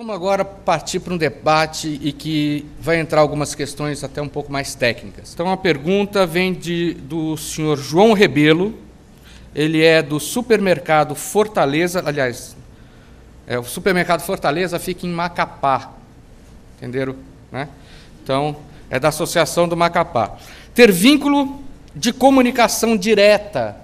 Vamos agora partir para um debate e que vai entrar algumas questões até um pouco mais técnicas. Então, a pergunta vem do senhor João Rebelo. Ele é do supermercado Fortaleza. Aliás, o supermercado Fortaleza fica em Macapá. Entenderam? Né? Então, é da Associação do Macapá. Ter vínculo de comunicação direta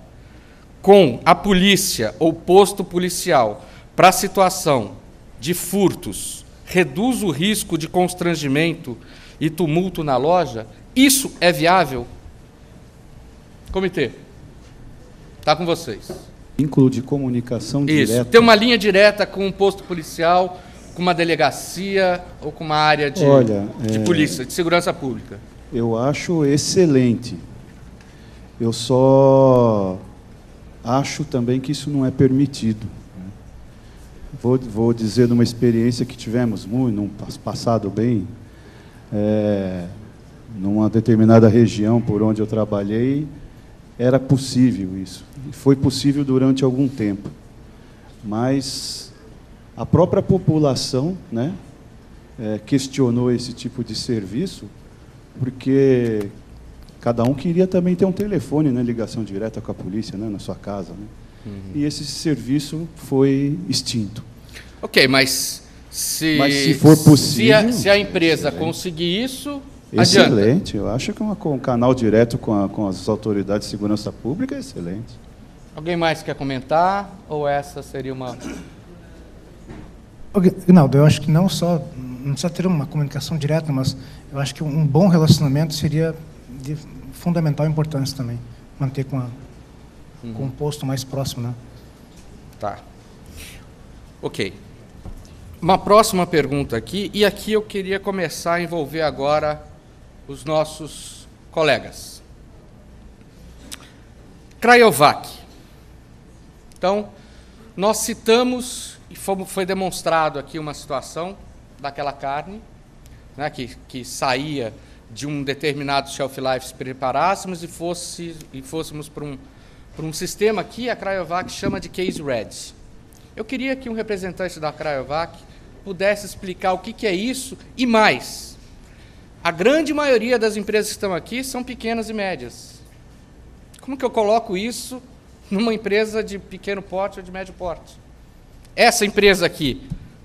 com a polícia ou posto policial para a situação de furtos reduz o risco de constrangimento e tumulto na loja? Isso é viável? Comitê, está com vocês. Vínculo de comunicação direta. Isso, ter uma linha direta com um posto policial, com uma delegacia ou com uma área de polícia, de segurança pública. Eu acho excelente. Eu só acho também que isso não é permitido. Vou dizer de uma experiência que tivemos num passado bem, numa determinada região por onde eu trabalhei, era possível isso. E foi possível durante algum tempo. Mas a própria população, né, questionou esse tipo de serviço, porque cada um queria também ter um telefone, né, ligação direta com a polícia, né, na sua casa, né? E esse serviço foi extinto. Ok, mas se for possível, se a empresa conseguir isso, excelente. Adianta. Eu acho que um canal direto com as autoridades de segurança pública é excelente. Alguém mais quer comentar? Ou essa seria uma... Rinaldo, eu acho que não precisa ter uma comunicação direta, mas eu acho que um bom relacionamento seria de fundamental importância também, manter com o posto mais próximo, né? Tá. Ok. Uma próxima pergunta aqui, e aqui eu queria começar a envolver agora os nossos colegas. Cryovac. Então, nós citamos, e foi demonstrado aqui uma situação daquela carne, né, que saía de um determinado shelf life, se preparássemos e fôssemos para um sistema que a Cryovac chama de case ready. Eu queria que um representante da Cryovac pudesse explicar o que é isso e mais. A grande maioria das empresas que estão aqui são pequenas e médias. Como que eu coloco isso numa empresa de pequeno porte ou de médio porte? Essa empresa aqui,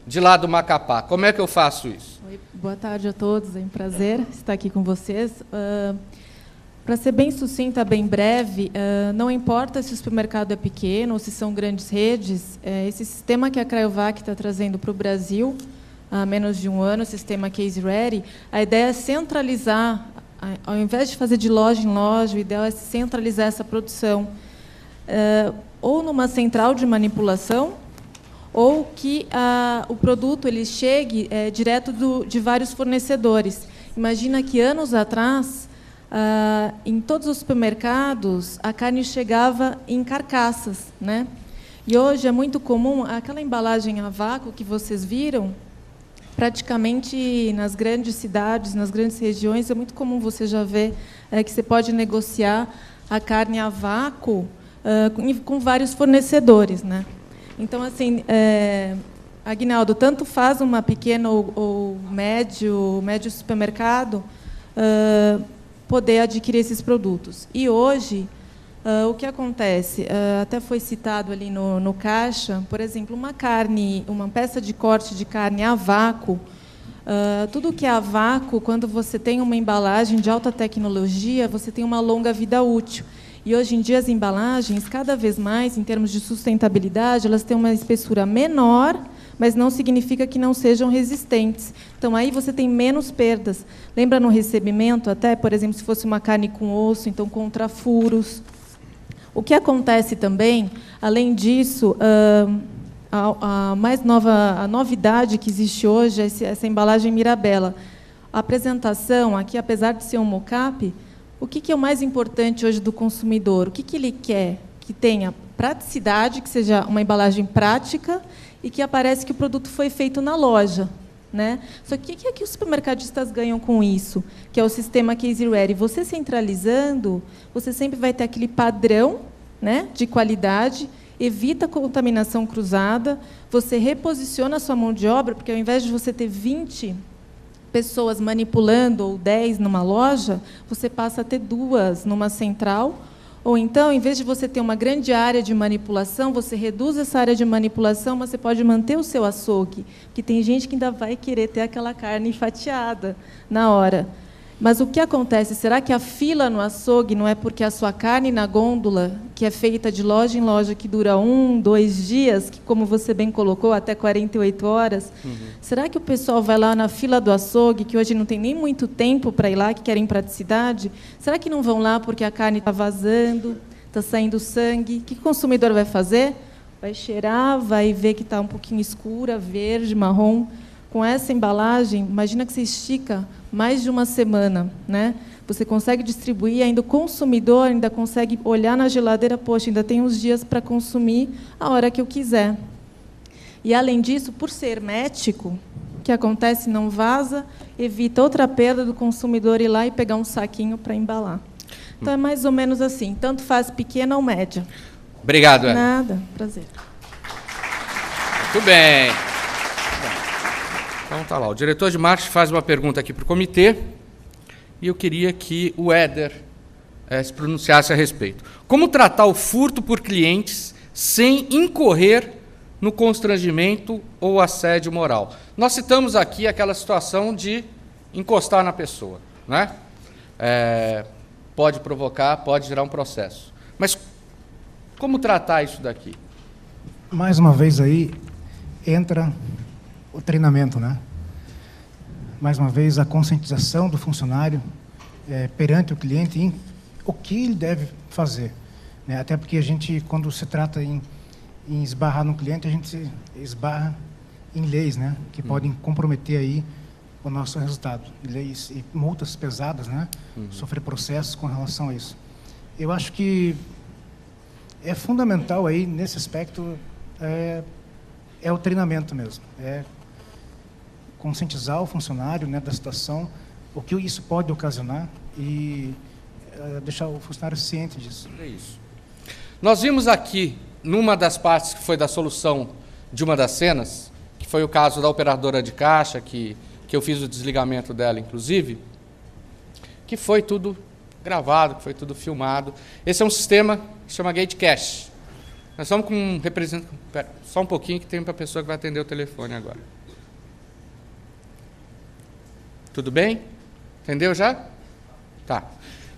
de lá do Macapá, como é que eu faço isso? Oi, boa tarde a todos, é um prazer estar aqui com vocês. Para ser bem sucinta, bem breve, não importa se o supermercado é pequeno ou se são grandes redes, esse sistema que a Cryovac está trazendo para o Brasil, há menos de um ano, o sistema Case Ready, a ideia é centralizar, ao invés de fazer de loja em loja, o ideal é centralizar essa produção, ou numa central de manipulação, ou que o produto ele chegue direto de vários fornecedores. Imagina que, anos atrás, em todos os supermercados, a carne chegava em carcaças, né? E hoje é muito comum, aquela embalagem a vácuo que vocês viram, praticamente nas grandes cidades, nas grandes regiões, é muito comum você já ver que você pode negociar a carne a vácuo com vários fornecedores, né? Então, assim, Aguinaldo, tanto faz uma pequena ou médio supermercado poder adquirir esses produtos. E hoje, o que acontece? Até foi citado ali no caixa, por exemplo, uma peça de corte de carne a vácuo. Tudo que é a vácuo, quando você tem uma embalagem de alta tecnologia, você tem uma longa vida útil. E hoje em dia as embalagens, cada vez mais, em termos de sustentabilidade, elas têm uma espessura menor, mas não significa que não sejam resistentes. Então, aí você tem menos perdas. Lembra no recebimento, até, por exemplo, se fosse uma carne com osso, então contra furos. O que acontece também, além disso, a novidade que existe hoje é essa embalagem Mirabella. A apresentação aqui, apesar de ser um mock-up, o que é o mais importante hoje do consumidor? O que ele quer? Que tenha praticidade, que seja uma embalagem prática e que aparece que o produto foi feito na loja, né? Só que o que é que os supermercadistas ganham com isso? Que é o sistema Case Ready. Você centralizando, você sempre vai ter aquele padrão, né, de qualidade evita a contaminação cruzada, você reposiciona a sua mão de obra, porque ao invés de você ter 20 pessoas manipulando ou 10 numa loja, você passa a ter 2 numa central. Ou então, em vez de você ter uma grande área de manipulação, você reduz essa área de manipulação, mas você pode manter o seu açougue, porque tem gente que ainda vai querer ter aquela carne fatiada na hora. Mas o que acontece? Será que a fila no açougue não é porque a sua carne na gôndola, que é feita de loja em loja, que dura 1, 2 dias, que, como você bem colocou, até 48 horas, será que o pessoal vai lá na fila do açougue, que hoje não tem nem muito tempo para ir lá, que querem praticidade, será que não vão lá porque a carne está vazando, está saindo sangue? O que o consumidor vai fazer? Vai cheirar, vai ver que está um pouquinho escura, verde, marrom. Com essa embalagem, imagina que você estica mais de uma semana, né? Você consegue distribuir, ainda o consumidor ainda consegue olhar na geladeira, poxa, ainda tem uns dias para consumir a hora que eu quiser. E, além disso, por ser hermético, o que acontece? Não vaza, evita outra perda do consumidor ir lá e pegar um saquinho para embalar. Então, é mais ou menos assim, tanto faz pequena ou média. Obrigado, Ana. Nada, prazer. Muito bem. Então, tá lá. O diretor de marketing faz uma pergunta aqui para o comitê e eu queria que o Éder se pronunciasse a respeito. Como tratar o furto por clientes sem incorrer no constrangimento ou assédio moral? Nós citamos aqui aquela situação de encostar na pessoa, né? Pode provocar, pode gerar um processo. Mas como tratar isso daqui? Mais uma vez aí entra o treinamento, né? Mais uma vez, a conscientização do funcionário perante o cliente em o que ele deve fazer, né? Até porque a gente, quando se trata em esbarrar no cliente, a gente esbarra em leis, né? Que podem comprometer aí o nosso resultado. Leis e multas pesadas, né? Sofrer processos com relação a isso. Eu acho que é fundamental aí, nesse aspecto, é o treinamento mesmo. Conscientizar o funcionário, né, da situação, o que isso pode ocasionar e deixar o funcionário ciente disso. É isso. Nós vimos aqui, numa das partes que foi da solução de uma das cenas, que foi o caso da operadora de caixa, que eu fiz o desligamento dela, inclusive, que foi tudo gravado, que foi tudo filmado. Esse é um sistema que se chama Gate Cash. Nós estamos com um representante... Pera, só um pouquinho que tem para a pessoa que vai atender o telefone agora. Tudo bem? Entendeu já? Tá.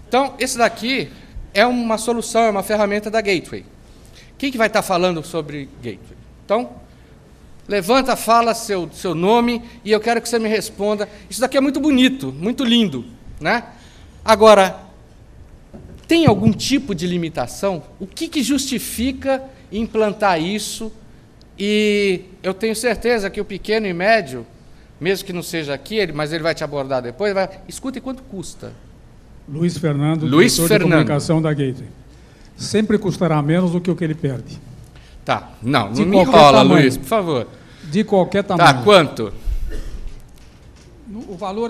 Então, esse daqui é uma solução, é uma ferramenta da Gateway. Quem que vai estar falando sobre Gateway? Então, levanta, fala seu nome e eu quero que você me responda. Isso daqui é muito bonito, muito lindo, né? Agora, tem algum tipo de limitação? O que justifica implantar isso? E eu tenho certeza que o pequeno e médio, mesmo que não seja aqui, mas ele vai te abordar depois, escuta, e quanto custa? Luiz Fernando, diretor de comunicação da Gateway. Sempre custará menos do que o que ele perde. Tá, não me enrola, Luiz, por favor. De qualquer tamanho. Tá, quanto? O valor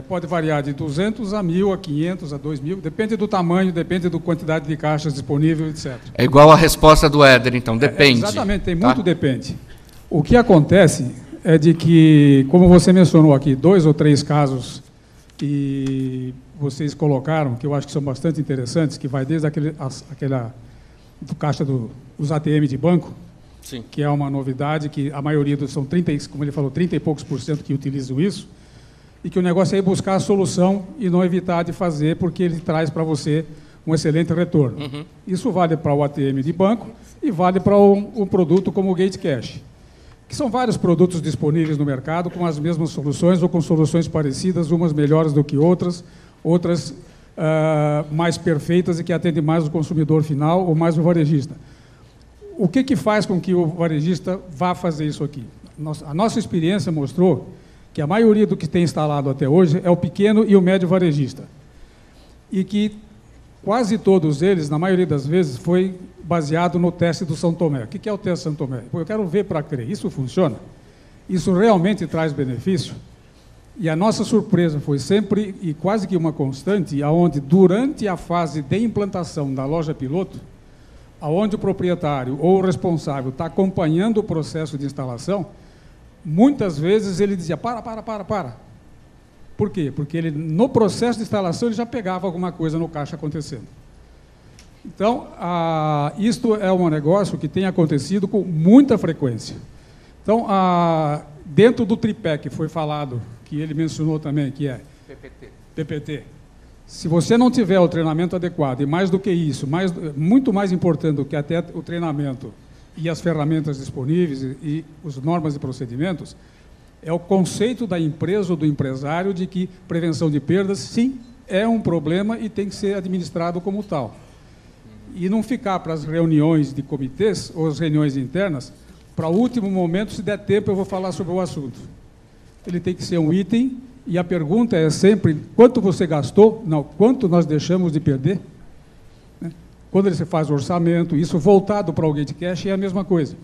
pode variar de 200 a 1.000, a 500, a 2.000, depende do tamanho, depende da quantidade de caixas disponível, etc. É igual a resposta do Éder, então, depende. Exatamente, tem muito depende. O que acontece é de que, como você mencionou aqui, 2 ou 3 casos que vocês colocaram, que eu acho que são bastante interessantes, que vai desde aquela do caixa dos ATM de banco, sim, que é uma novidade, que a maioria são 30, como ele falou, 30 e poucos % que utilizam isso, e que o negócio é ir buscar a solução e não evitar de fazer, porque ele traz para você um excelente retorno. Uhum. Isso vale para o ATM de banco e vale para um produto como o Gate Cash, que são vários produtos disponíveis no mercado com as mesmas soluções ou com soluções parecidas, umas melhores do que outras mais perfeitas e que atendem mais o consumidor final ou mais o varejista. O que faz com que o varejista vá fazer isso aqui? A nossa experiência mostrou que a maioria do que tem instalado até hoje é o pequeno e o médio varejista. E que quase todos eles, na maioria das vezes, foi baseado no teste do São Tomé. O que é o teste São Tomé? Eu quero ver para crer. Isso funciona? Isso realmente traz benefício? E a nossa surpresa foi sempre, e quase que uma constante, aonde durante a fase de implantação da loja piloto, onde o proprietário ou o responsável está acompanhando o processo de instalação, muitas vezes ele dizia, para. Por quê? Porque ele, no processo de instalação, ele já pegava alguma coisa no caixa acontecendo. Então, isto é um negócio que tem acontecido com muita frequência. Então, dentro do tripé que foi falado, que ele mencionou também, que é PPT. Se você não tiver o treinamento adequado, e mais do que isso, muito mais importante do que até o treinamento e as ferramentas disponíveis e as normas e procedimentos, é o conceito da empresa ou do empresário de que prevenção de perdas, sim, é um problema e tem que ser administrado como tal. E não ficar para as reuniões de comitês ou as reuniões internas, para o último momento, se der tempo, eu vou falar sobre o assunto. Ele tem que ser um item. E a pergunta é sempre, quanto você gastou? Não, quanto nós deixamos de perder? Quando você faz o orçamento, isso voltado para o Gate Cash é a mesma coisa.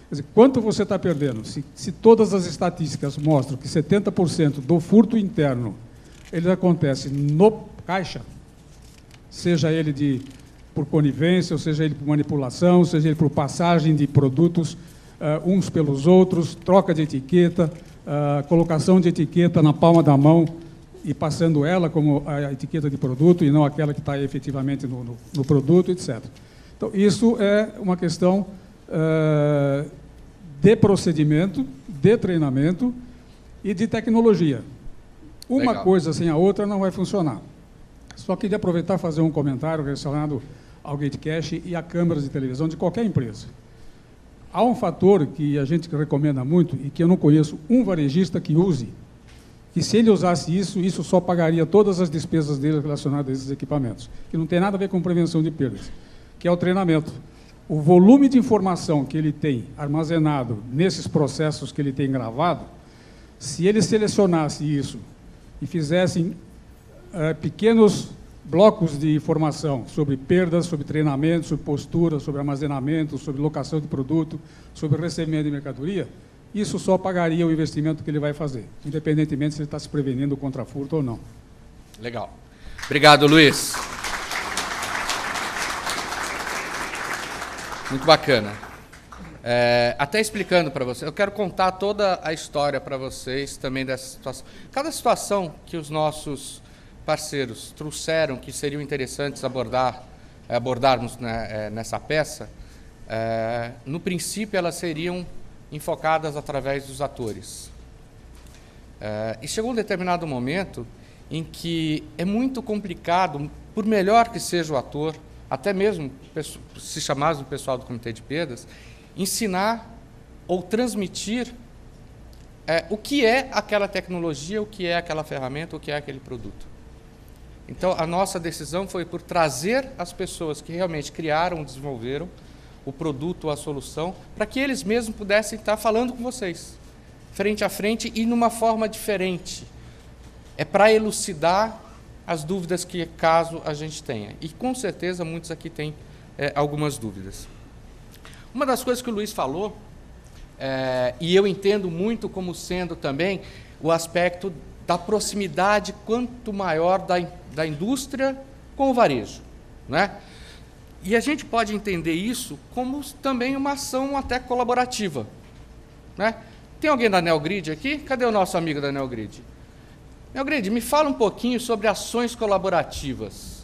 Quer dizer, quanto você está perdendo? Se todas as estatísticas mostram que 70% do furto interno, ele acontece no caixa, seja ele por conivência, ou seja ele por manipulação, seja ele por passagem de produtos uns pelos outros, troca de etiqueta, colocação de etiqueta na palma da mão e passando ela como a etiqueta de produto e não aquela que está efetivamente no produto, etc. Então, isso é uma questão de procedimento, de treinamento e de tecnologia. Uma Legal. coisa sem a outra não vai funcionar. Só queria aproveitar e fazer um comentário relacionado ao Gate Cash e a câmeras de televisão de qualquer empresa. Há um fator que a gente recomenda muito e que eu não conheço um varejista que use, que se ele usasse isso só pagaria todas as despesas dele relacionadas a esses equipamentos, que não tem nada a ver com prevenção de perdas, que é o treinamento. O volume de informação que ele tem armazenado nesses processos que ele tem gravado, se ele selecionasse isso e fizesse pequenos blocos de informação sobre perdas, sobre treinamento, sobre postura, sobre armazenamento, sobre locação de produto, sobre recebimento de mercadoria, isso só pagaria o investimento que ele vai fazer, independentemente se ele está se prevenindo contra furto ou não. Legal. Obrigado, Luiz. Muito bacana. Até explicando para você, eu quero contar toda a história para vocês também dessa situação. Cada situação que os nossos parceiros trouxeram que seriam interessantes abordarmos nessa peça, no princípio elas seriam enfocadas através dos atores. E chegou um determinado momento em que é muito complicado, por melhor que seja o ator, até mesmo se chamasse o pessoal do Comitê de Perdas, ensinar ou transmitir o que é aquela tecnologia, o que é aquela ferramenta, o que é aquele produto. Então, a nossa decisão foi por trazer as pessoas que realmente criaram, desenvolveram o produto ou a solução, para que eles mesmos pudessem estar falando com vocês, frente a frente e numa forma diferente. É para elucidar as dúvidas que, caso a gente tenha. E, com certeza, muitos aqui têm algumas dúvidas. Uma das coisas que o Luiz falou, e eu entendo muito como sendo também o aspecto da proximidade quanto maior da indústria com o varejo, né? E a gente pode entender isso como também uma ação até colaborativa, né? Tem alguém da Neogrid aqui? Cadê o nosso amigo da Neogrid? Neogrid, me fala um pouquinho sobre ações colaborativas.